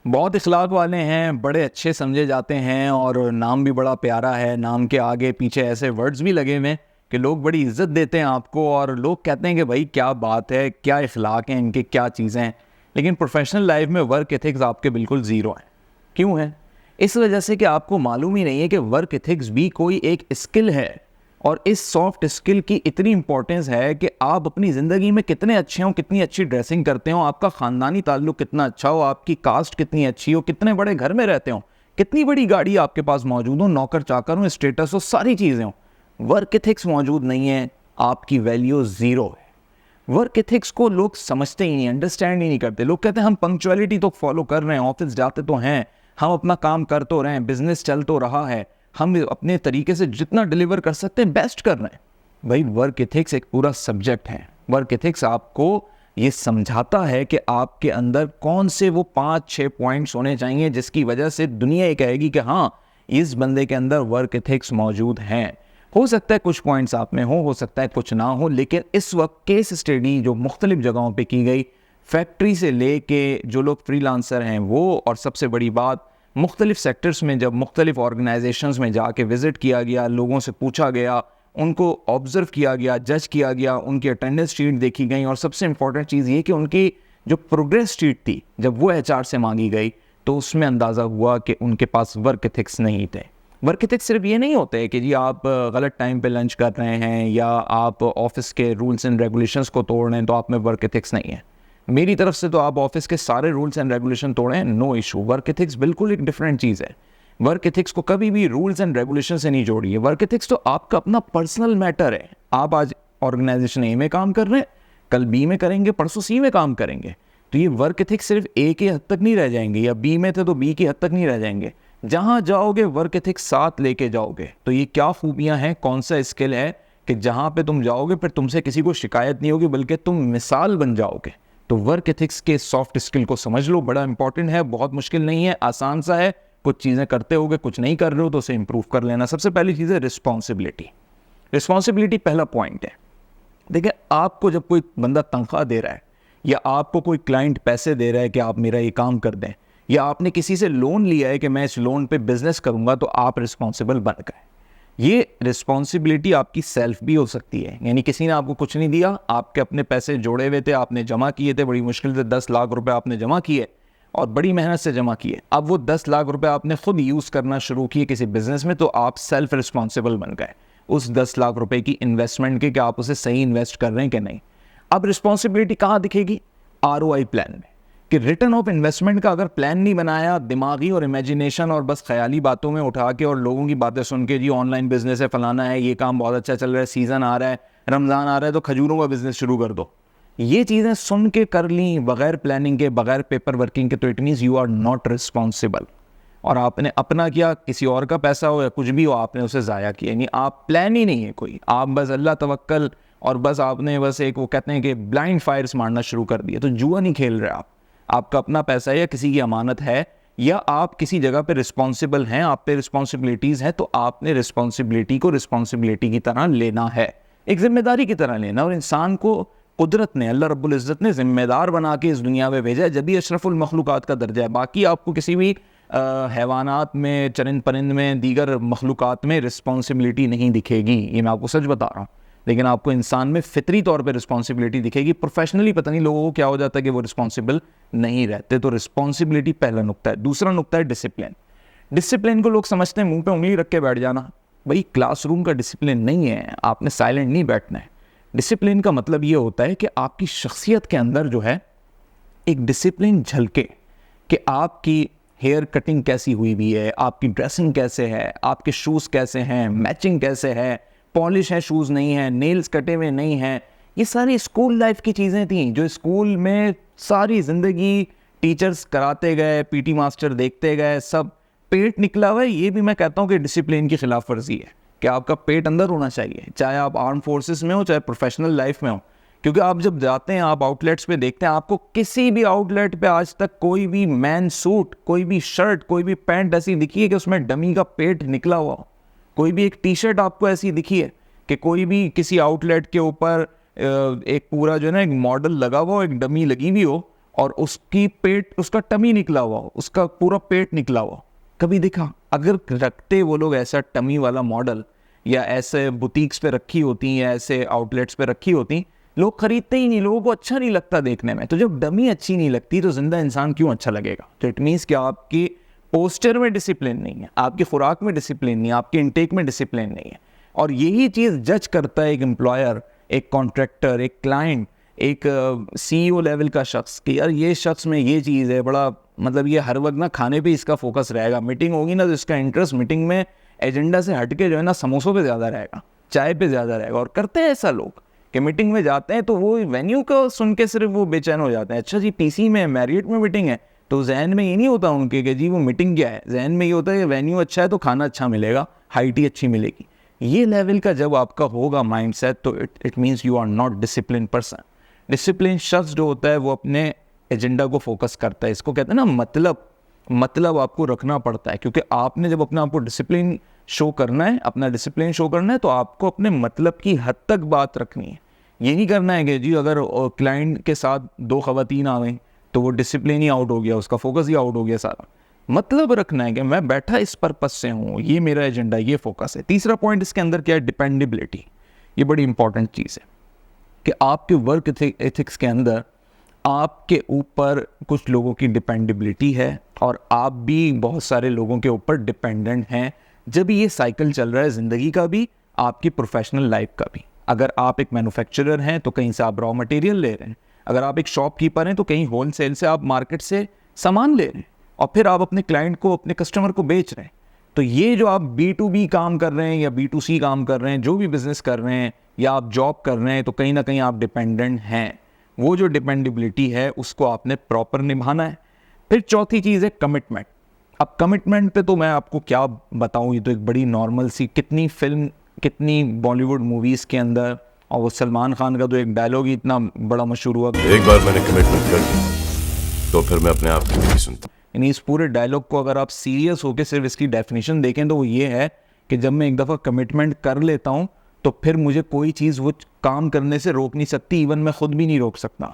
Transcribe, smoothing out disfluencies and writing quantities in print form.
बहुत इखलाक वाले हैं, बड़े अच्छे समझे जाते हैं और नाम भी बड़ा प्यारा है। नाम के आगे पीछे ऐसे वर्ड्स भी लगे हुए हैं कि लोग बड़ी इज्जत देते हैं आपको और लोग कहते हैं कि भाई क्या बात है, क्या इखलाक हैं इनके, क्या चीज़ें हैं। लेकिन प्रोफेशनल लाइफ में वर्क एथिक्स आपके बिल्कुल ज़ीरो हैं। क्यों है? इस वजह से कि आपको मालूम ही नहीं है कि वर्क एथिक्स भी कोई एक स्किल है और इस सॉफ्ट स्किल की इतनी इंपॉर्टेंस है कि आप अपनी ज़िंदगी में कितने अच्छे हो, कितनी अच्छी ड्रेसिंग करते हो, आपका ख़ानदानी ताल्लुक कितना अच्छा हो, आपकी कास्ट कितनी अच्छी हो, कितने बड़े घर में रहते हो, कितनी बड़ी गाड़ी आपके पास मौजूद हो, नौकर चाकर हो, स्टेटस हो, सारी चीज़ें हो, वर्क एथिक्स मौजूद नहीं है, आपकी वैल्यू ज़ीरो है। वर्क एथिक्स को लोग समझते ही नहीं, अंडरस्टैंड ही नहीं करते। लोग कहते हैं हम पंक्चुअलिटी तो फॉलो कर रहे हैं, ऑफिस जाते तो हैं, हम अपना काम कर तो रहे हैं, बिजनेस चल तो रहा है, हम अपने तरीके से जितना डिलीवर कर सकते हैं बेस्ट कर रहे हैं। भाई वर्क एथिक्स एक पूरा सब्जेक्ट है। वर्क एथिक्स आपको ये समझाता है कि आपके अंदर कौन से वो 5-6 पॉइंट्स होने चाहिए जिसकी वजह से दुनिया ये कहेगी कि हाँ, इस बंदे के अंदर वर्क एथिक्स मौजूद हैं। हो सकता है कुछ पॉइंट्स आप में हो सकता है कुछ ना हो, लेकिन इस वक्त केस स्टडी जो मुख्तलिफ जगहों पे की गई, फैक्ट्री से ले के जो लोग फ्रीलांसर हैं वो, और सबसे बड़ी बात मुख्तलिफ सेक्टर्स में जब मुख्तलिफ ऑर्गेनाइजेशंस में जाके विज़िट किया गया, लोगों से पूछा गया, उनको ऑब्ज़र्व किया गया, जज किया गया, उनकी अटेंडेंस शीट देखी गई और सबसे इंपॉर्टेंट चीज़ ये कि उनकी जो प्रोग्रेस शीट थी जब वो एचआर से मांगी गई तो उसमें अंदाज़ा हुआ कि उनके पास वर्क एथिक्स नहीं थे। वर्क एथिक्स सिर्फ ये नहीं होते कि जी आप गलत टाइम पे लंच कर रहे हैं या आप ऑफिस के रूल्स एंड रेगुलेशंस को तोड़ रहे हैं तो आप में वर्क एथिक्स नहीं है। मेरी तरफ से तो आप ऑफिस के सारे रूल्स एंड रेगुलेशन तोड़ें, नो इशू। वर्क एथिक्स बिल्कुल एक डिफरेंट चीज़ है। वर्क एथिक्स को कभी भी रूल्स एंड रेगुलेशन से नहीं जोड़िए। वर्क एथिक्स तो आपका अपना पर्सनल मैटर है। आप आज ऑर्गेनाइजेशन ए में काम कर रहे हैं, कल बी में करेंगे, परसों सी में काम करेंगे, तो ये वर्क एथिक्स सिर्फ ए के हद तक नहीं रह जाएंगे, या बी में थे तो बी की हद तक नहीं रह जाएंगे। जहां जाओगे वर्क एथिक्स साथ लेके जाओगे। तो ये क्या खूबियां हैं, कौन सा स्किल है कि जहां पे तुम जाओगे फिर तुमसे किसी को शिकायत नहीं होगी, बल्कि तुम मिसाल बन जाओगे। तो वर्क एथिक्स के सॉफ्ट स्किल को समझ लो, बड़ा इंपॉर्टेंट है, बहुत मुश्किल नहीं है, आसान सा है। कुछ चीज़ें करते होगे, कुछ नहीं कर रहे हो तो उसे इंप्रूव कर लेना। सबसे पहली चीज़ है रिस्पॉन्सिबिलिटी। रिस्पॉन्सिबिलिटी पहला पॉइंट है। देखिए, आपको जब कोई बंदा तनख्वाह दे रहा है या आपको कोई क्लाइंट पैसे दे रहा है कि आप मेरा ये काम कर दें, या आपने किसी से लोन लिया है कि मैं इस लोन पे बिजनेस करूंगा, तो आप रिस्पॉन्सिबल बन गए। ये रिस्पॉन्सिबिलिटी आपकी सेल्फ भी हो सकती है, यानी किसी ने आपको कुछ नहीं दिया, आपके अपने पैसे जोड़े हुए थे, आपने जमा किए थे, बड़ी मुश्किल से 10 लाख रुपए आपने जमा किए और बड़ी मेहनत से जमा किए। अब वो 10 लाख रुपए आपने खुद यूज़ करना शुरू किए किसी बिजनेस में, तो आप सेल्फ रिस्पॉन्सिबल बन गए उस 10 लाख रुपए की इन्वेस्टमेंट के, कि आप उसे सही इन्वेस्ट कर रहे हैं कि नहीं। अब रिस्पॉन्सिबिलिटी कहाँ दिखेगी? ROI प्लान में, कि रिटर्न ऑफ इन्वेस्टमेंट का अगर प्लान नहीं बनाया, दिमागी और इमेजिनेशन और बस ख्याली बातों में उठा के और लोगों की बातें सुन के, जी ऑनलाइन बिजनेस है, फलाना है, ये काम बहुत अच्छा चल रहा है, सीज़न आ रहा है, रमज़ान आ रहा है तो खजूरों का बिजनेस शुरू कर दो, ये चीज़ें सुन के कर ली बगैर प्लानिंग के, बगैर पेपर वर्किंग के, तो it means you are not responsible. और आपने अपना किया, किसी और का पैसा हो या कुछ भी हो, आपने उसे ज़ाया किया। यानी आप प्लान ही नहीं है कोई, आप बस अल्लाह तवक्कल, और बस आपने बस एक, वो कहते हैं कि ब्लाइंड फायर्स मारना शुरू कर दिया। तो जुआ नहीं खेल रहे आप, आपका अपना पैसा है या किसी की अमानत है, या आप किसी जगह पे रिस्पॉन्सिबल हैं, आप पे रिस्पॉन्सिबिलिटीज़ हैं, तो आपने रिस्पॉन्सिबिलिटी को रिस्पॉन्सिबिलिटी की तरह लेना है, एक जिम्मेदारी की तरह लेना। और इंसान को कुदरत ने, अल्लाह रब्बुल इज़्ज़त ने जिम्मेदार बना के इस दुनिया में भेजा है, जब भी अशरफुल मखलूक़ात का दर्जा है। बाकी आपको किसी भी हैवानात में, चरिंद परिंद में, दीगर मखलूक़ात में रिस्पॉन्सिबिलिटी नहीं दिखेगी, ये मैं आपको सच बता रहा हूँ। लेकिन आपको इंसान में फितरी तौर पे रिस्पॉन्सिबिलिटी दिखेगी। प्रोफेशनली पता नहीं लोगों को क्या हो जाता है कि वो रिस्पॉन्सिबल नहीं रहते। तो रिस्पॉन्सिबिलिटी पहला नुक्ता है। दूसरा नुक्ता है डिसिप्लिन। डिसिप्लिन को लोग समझते हैं मुंह पे उंगली रख के बैठ जाना। भाई क्लासरूम का डिसिप्लिन नहीं है, आपने साइलेंट नहीं बैठना है। डिसिप्लिन का मतलब ये होता है कि आपकी शख्सियत के अंदर जो है एक डिसिप्लिन झलके, कि आपकी हेयर कटिंग कैसी हुई भी है, आपकी ड्रेसिंग कैसे है, आपके शूज़ कैसे हैं, मैचिंग कैसे है, पॉलिश है शूज़ नहीं है, नेल्स कटे हुए नहीं हैं। ये सारी स्कूल लाइफ की चीज़ें थी जो स्कूल में सारी ज़िंदगी टीचर्स कराते गए, पीटी मास्टर देखते गए, सब पेट निकला हुआ है। ये भी मैं कहता हूँ कि डिसिप्लिन की खिलाफ वर्जी है, कि आपका पेट अंदर होना चाहिए, चाहे आप आर्म फोर्सेस में हो, चाहे प्रोफेशनल लाइफ में हो। क्योंकि आप जब जाते हैं, आप आउटलेट्स पे देखते हैं, आपको किसी भी आउटलेट पे आज तक कोई भी मैन सूट, कोई भी शर्ट, कोई भी पैंट ऐसी दिखी है कि उसमें डमी का पेट निकला हुआ हो? कोई भी एक टी शर्ट आपको ऐसी दिखी है कि कोई भी किसी आउटलेट के ऊपर एक पूरा जो है ना एक मॉडल लगा हुआ हो, एक डमी लगी हुई हो, और उसका टमी निकला हुआ हो, उसका पूरा पेट निकला हुआ, कभी देखा? अगर रखते वो लोग ऐसा टमी वाला मॉडल या ऐसे बुटीक्स पे रखी होती या ऐसे आउटलेट्स पे रखी होती, लोग खरीदते ही नहीं, लोगों को अच्छा नहीं लगता देखने में। तो जब डमी अच्छी नहीं लगती तो जिंदा इंसान क्यों अच्छा लगेगा? तो इट मीन्स कि आपकी पोस्टर में डिसिप्लिन नहीं है, आपकी खुराक में डिसिप्लिन नहीं है, आपके इनटेक में डिसिप्लिन नहीं है। और यही चीज़ जज करता है एक एम्प्लॉयर, एक कॉन्ट्रैक्टर, एक क्लाइंट, एक CEO लेवल का शख्स कि यार ये शख्स में ये चीज़ है, बड़ा मतलब ये हर वक्त ना खाने पे इसका फोकस रहेगा, मीटिंग होगी ना तो इसका इंटरेस्ट मीटिंग में एजेंडा से हटके जो है ना समोसों पे ज़्यादा रहेगा, चाय पे ज़्यादा रहेगा। और करते हैं ऐसा लोग कि मीटिंग में जाते हैं तो वो वेन्यू को सुन के सिर्फ वो बेचैन हो जाते हैं। अच्छा जी PC में मैरियट में मीटिंग है, तो जहन में ये नहीं होता उनके कि जी वो मीटिंग क्या है, जहन में ये होता है कि वेन्यू अच्छा है तो खाना अच्छा मिलेगा, हाई टी अच्छी मिलेगी। ये लेवल का जब आपका होगा माइंडसेट तो it means you are not discipline person. Discipline शख्स जो होता है वो अपने एजेंडा को फोकस करता है। इसको कहते हैं ना मतलब आपको रखना पड़ता है, क्योंकि आपने जब अपना आपको डिसिप्लिन शो करना है, अपना डिसिप्लिन शो करना है तो आपको अपने मतलब की हद तक बात रखनी है। ये नहीं करना है कि जी अगर क्लाइंट के साथ 2 खवातीन आ गई तो वो डिसिप्लिन ही आउट हो गया, उसका फोकस ही आउट हो गया सारा। मतलब रखना है कि मैं बैठा इस पर्पस से हूँ, ये मेरा एजेंडा, ये फोकस है। तीसरा पॉइंट इसके अंदर क्या है? डिपेंडेबिलिटी। ये बड़ी इंपॉर्टेंट चीज़ है कि आपके वर्क एथिक्स के अंदर आपके ऊपर कुछ लोगों की डिपेंडेबिलिटी है और आप भी बहुत सारे लोगों के ऊपर डिपेंडेंट हैं। जब ये साइकिल चल रहा है ज़िंदगी का भी, आपकी प्रोफेशनल लाइफ का भी। अगर आप एक मैन्युफैक्चरर हैं तो कहीं से आप रॉ मटेरियल ले रहे हैं, अगर आप एक शॉपकीपर हैं तो कहीं होलसेल से आप मार्केट से सामान ले रहे हैं और फिर आप अपने क्लाइंट को, अपने कस्टमर को बेच रहे हैं। तो ये जो आप B2B काम कर रहे हैं या B2C काम कर रहे हैं, जो भी बिजनेस कर रहे हैं या आप जॉब कर रहे हैं, तो कहीं ना कहीं आप डिपेंडेंट हैं। वो जो डिपेंडेबिलिटी है उसको आपने प्रॉपर निभाना है। फिर चौथी चीज़ है कमिटमेंट। अब कमिटमेंट पे तो मैं आपको क्या बताऊं, ये तो एक बड़ी नॉर्मल सी, कितनी बॉलीवुड मूवीज़ के अंदर, और वो सलमान खान का तो एक डायलॉग ही इतना बड़ा मशहूर हुआ, एक बार मैंने कमिटमेंट कर दी तो फिर मैं अपने आप की नहीं सुनता। यानी इस पूरे डायलॉग को अगर आप सीरियस होकर सिर्फ इसकी डेफिनेशन देखें तो वो ये है कि जब मैं एक दफ़ा कमिटमेंट कर लेता हूँ तो फिर मुझे कोई चीज़ वो काम करने से रोक नहीं सकती, इवन मैं खुद भी नहीं रोक सकता।